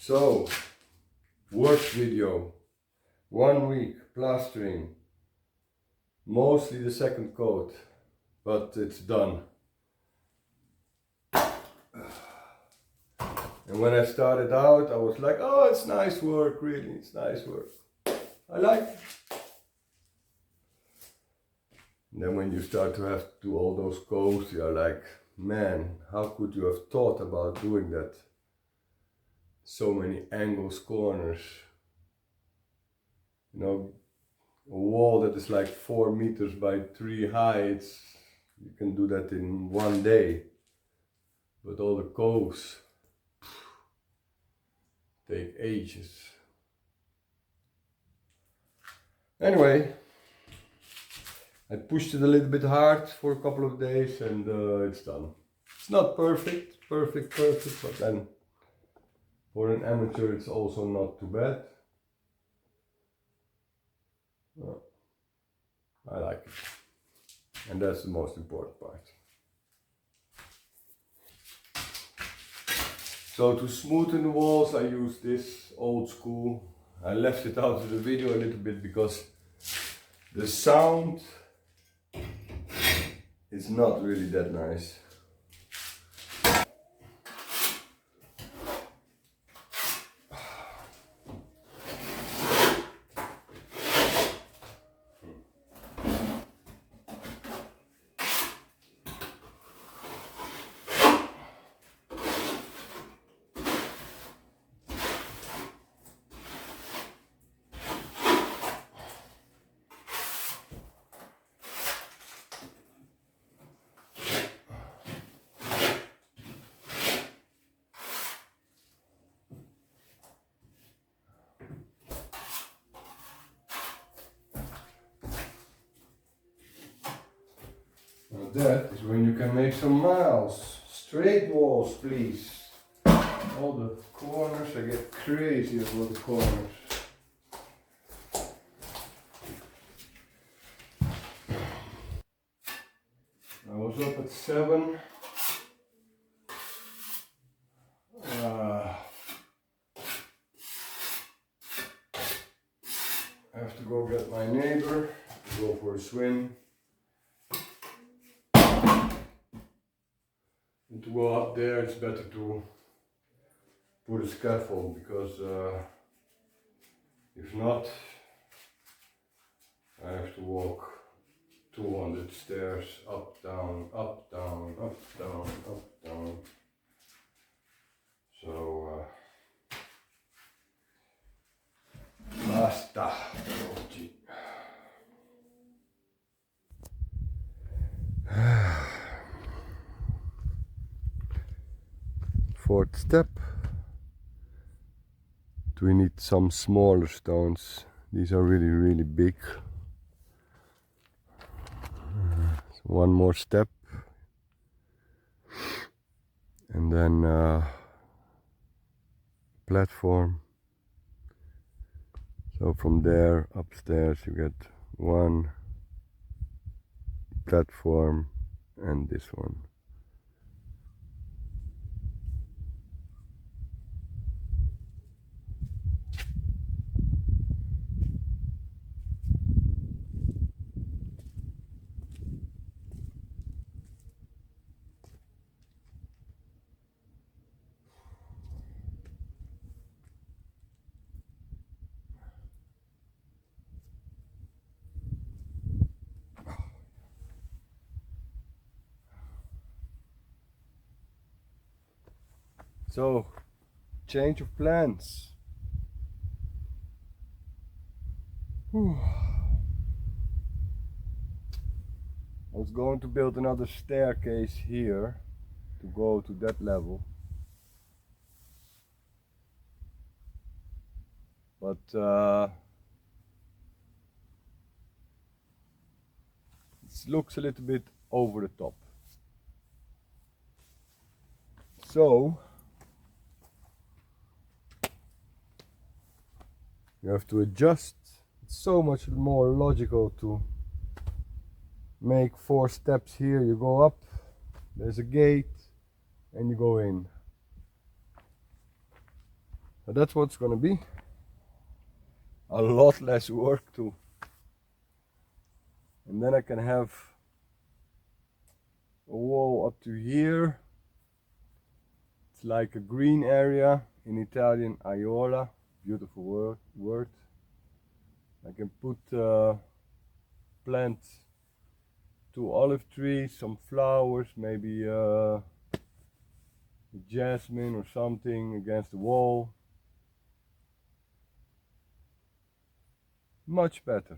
So, work video, 1 week plastering, mostly the second coat, but it's done. And when I started out, I was like, oh, it's nice work, really, it's nice work. I like it. And then when you start to have to do all those coats, you're like, man, how could you have thought about doing that? So many angles, corners. You know, a wall that is like 4 meters by 3 high, you can do that in 1 day. But all the coves take ages. Anyway, I pushed it a little bit hard for a couple of days and it's done. It's not perfect, but then for an amateur it's also not too bad. I like it. And that's the most important part. So to smoothen the walls I use this old school. I left it out of the video a little bit because the sound is not really that nice. Now that is when you can make some miles. Straight walls, please. All the corners, I get crazy about the corners. I was up at 7. I have to go get my neighbor, go for a swim. And to go up there, it's better to put a scaffold because if not, I have to walk 200 stairs up, down, up, down, up, down, up, down. So, basta. Oggi. Fourth step. We need some smaller stones. These are really, really big. So one more step. And then platform. So from there upstairs you get one platform and this one. So, change of plans. Whew. I was going to build another staircase here to go to that level. But it looks a little bit over the top. So, you have to adjust. It's so much more logical to make 4 steps here. You go up, there's a gate, and you go in. But that's what's gonna be. A lot less work too. And then I can have a wall up to here. It's like a green area, in Italian aiuola, beautiful word. I can put plant 2 olive trees, some flowers, maybe jasmine or something against the wall. Much better.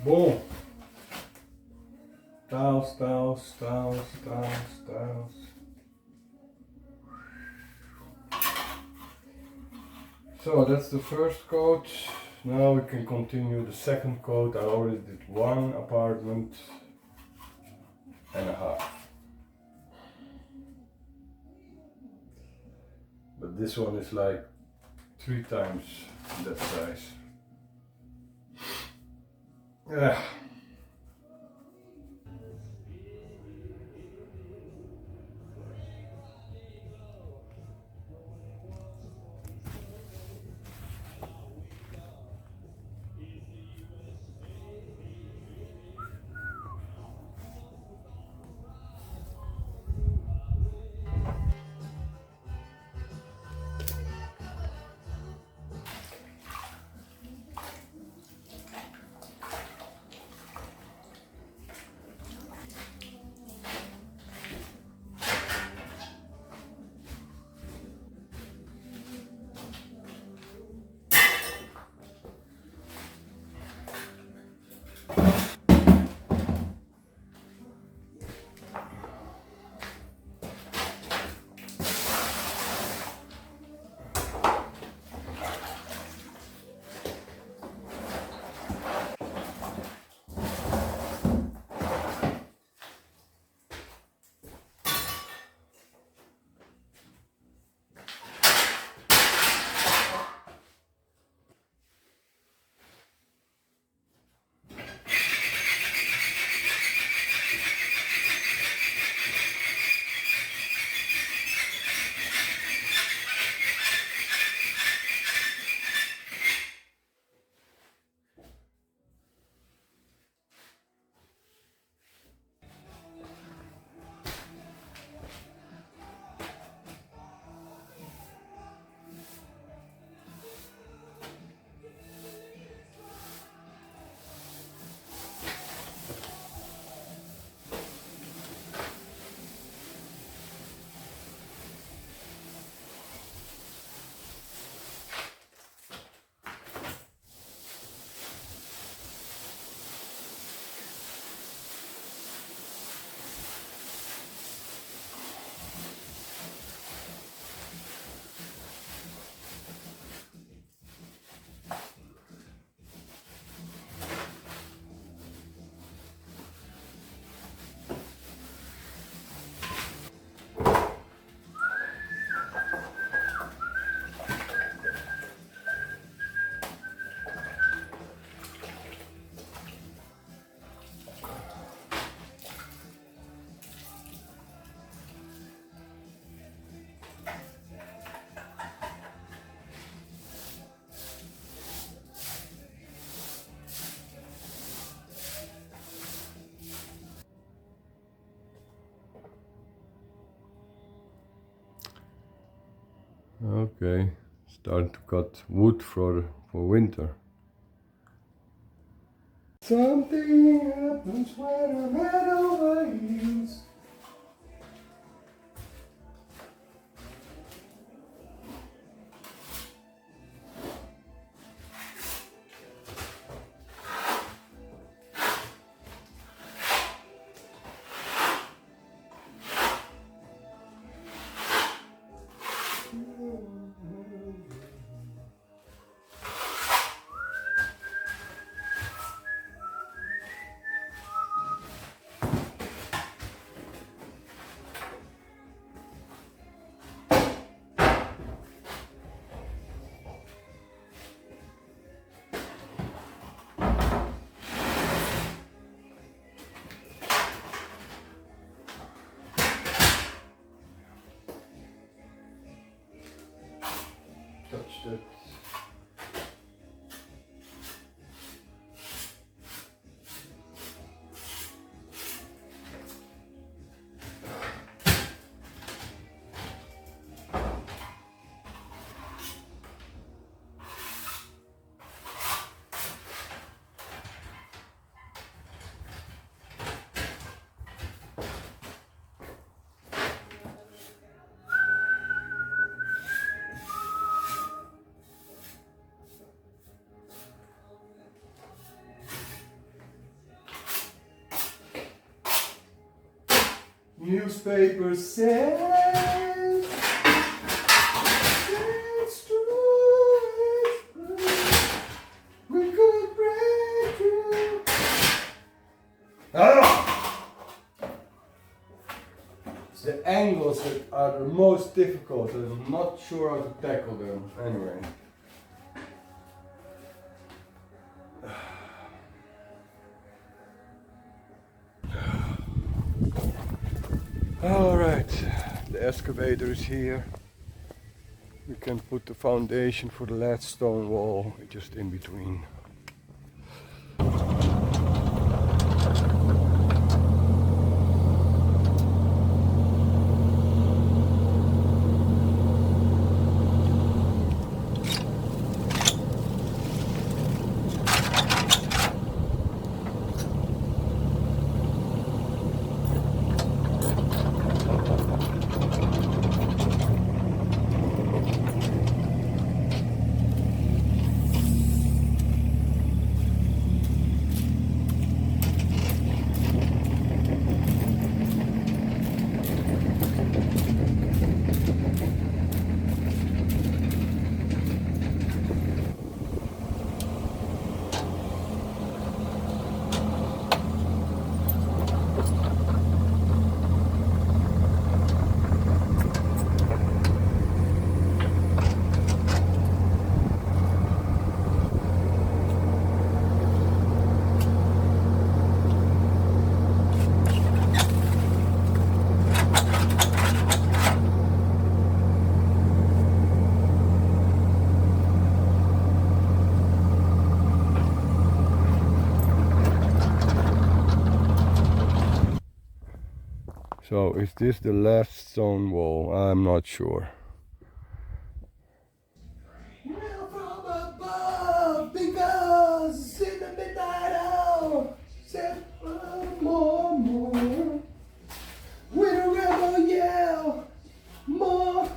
Boom. Tiles, tiles, tiles, tiles, tiles. So that's the first coat. Now we can continue the second coat. I already did 1 apartment and a half. But this one is like 3 times that size. Yeah. Okay, starting to cut wood for winter. Something happens when I'm head over heels. Touched it. Newspaper says it's true, we could break through. Ah! It's the angles that are the most difficult, and I'm not sure how to tackle them. Anyway. Alright, the excavator is here. We can put the foundation for the last stone wall just in between. So is this the last stone wall? I'm not sure. Well, from above, because in the midnight hour, said more, with a rebel yell, more.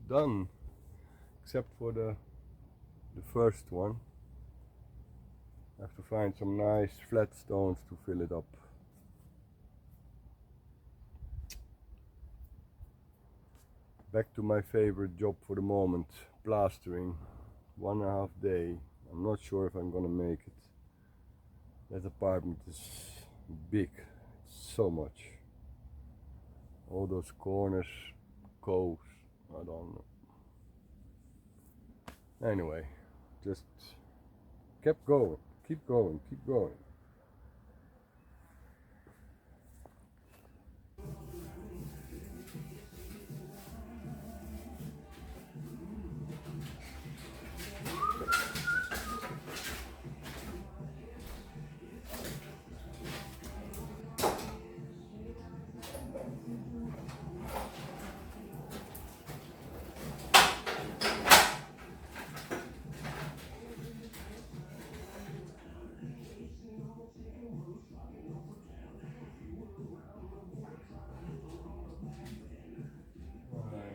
Done, except for the first one. I have to find some nice flat stones to fill it up. Back to my favorite job for the moment, plastering. 1.5 days. I'm not sure if I'm gonna make it. That apartment is big, it's so much. All those corners, coves, I don't know. Anyway, just kept going, keep going, keep going.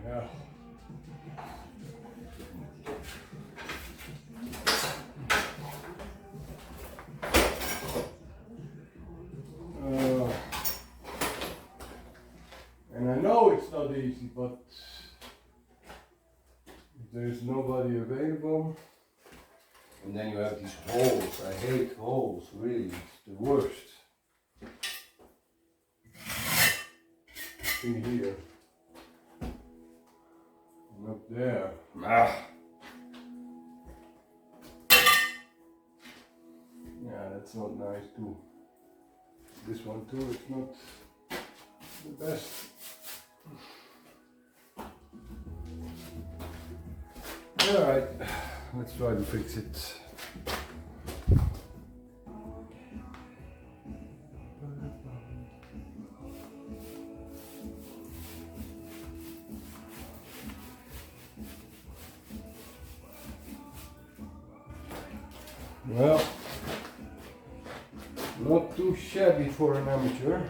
Yeah. And I know it's not easy, but if there's nobody available, and then you have these holes. I hate holes, really, it's the worst. In here. And up there. Ah. Yeah, that's not nice too. This one too, it's not the best. Alright, let's try to fix it. Well, not too shabby for an amateur.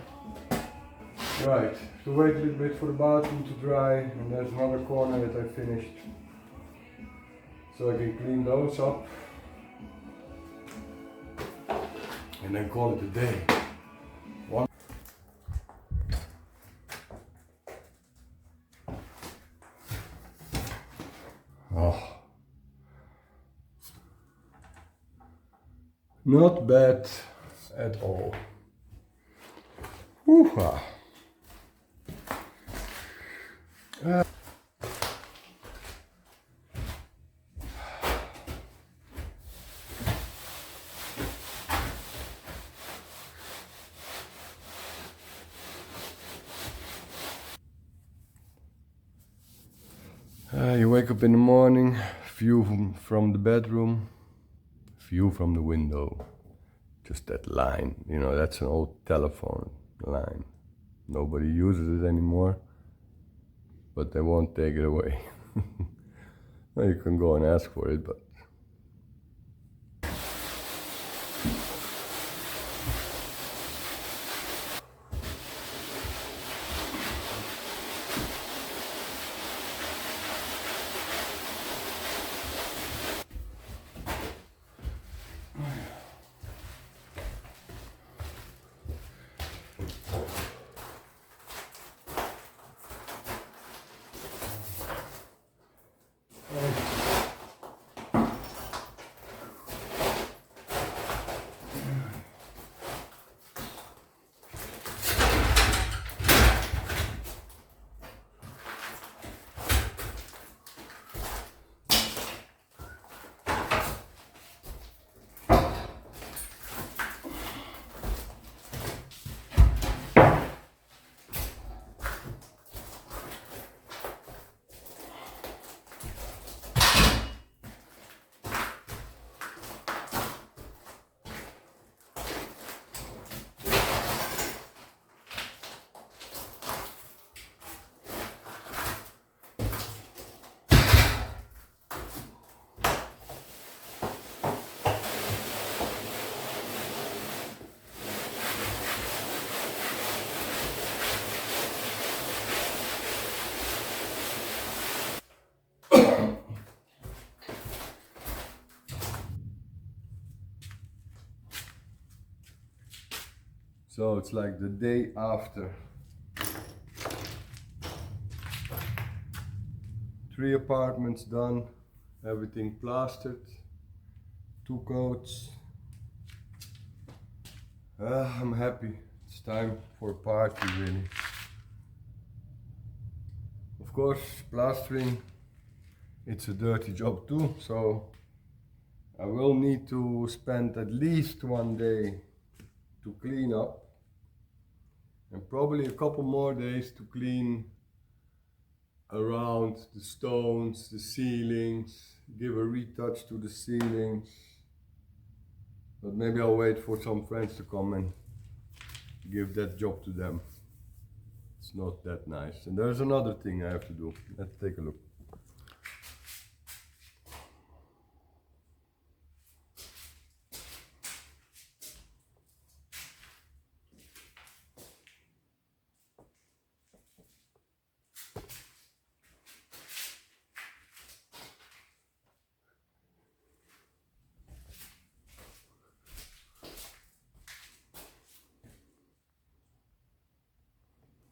Right, to wait a little bit for the bathroom to dry, and there's another corner that I finished. So I can clean those up and then call it a day. One. Oh. Not bad at all. Woo-ha. You wake up in the morning, view from the bedroom, view from the window. Just that line, you know, that's an old telephone line. Nobody uses it anymore, but they won't take it away. Well, you can go and ask for it, but So it's like the day after. 3 apartments done, everything plastered, 2 coats. I'm happy. It's time for a party, really. Of course, plastering, it's a dirty job too, so I will need to spend at least 1 day to clean up, and probably a couple more days to clean around the stones, the ceilings, give a retouch to the ceilings. But maybe I'll wait for some friends to come and give that job to them. It's not that nice. And there's another thing I have to do. Let's take a look.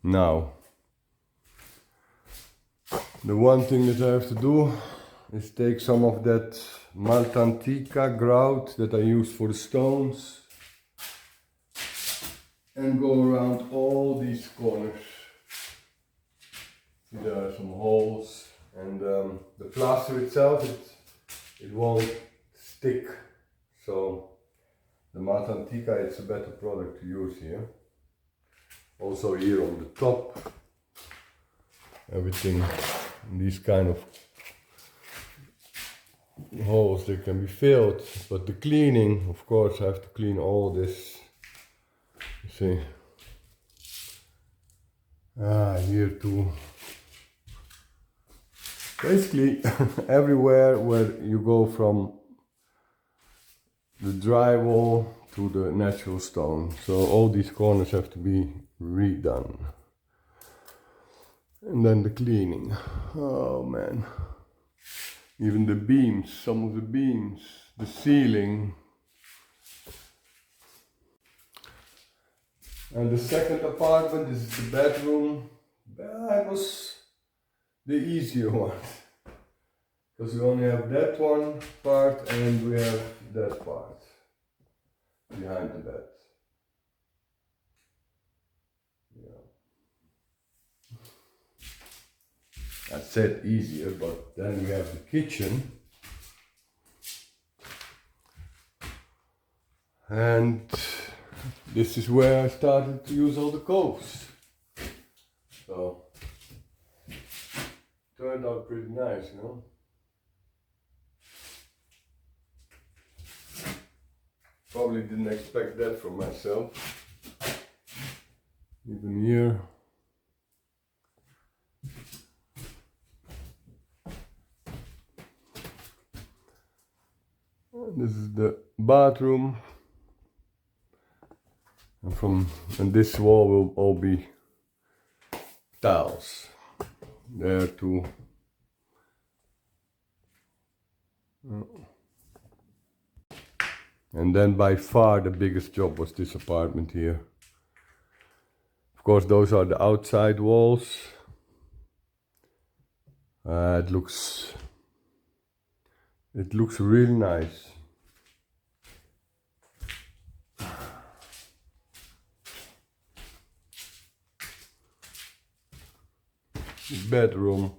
Now, the one thing that I have to do is take some of that Malta Antica grout that I use for the stones and go around all these corners. See, there are some holes, and the plaster itself, it won't stick. So the Malta Antica, it's a better product to use here. Also here on the top, everything, these kind of holes, they can be filled, but the cleaning, of course, I have to clean all this. You see, here too. Basically, everywhere where you go from the drywall to the natural stone. So all these corners have to be redone. And then the cleaning. Oh man. Even the beams, some of the beams, the ceiling. And the second apartment, this is the bedroom. That was the easier one. Because we only have that one part and we have that part behind the bed. I said easier, but then we have the kitchen. And this is where I started to use all the coves. So, turned out pretty nice, you know. Probably didn't expect that from myself. Even here. This is the bathroom, and this wall will all be tiles. There too. And then by far the biggest job was this apartment here. Of course, those are the outside walls. It looks really nice. Bedroom.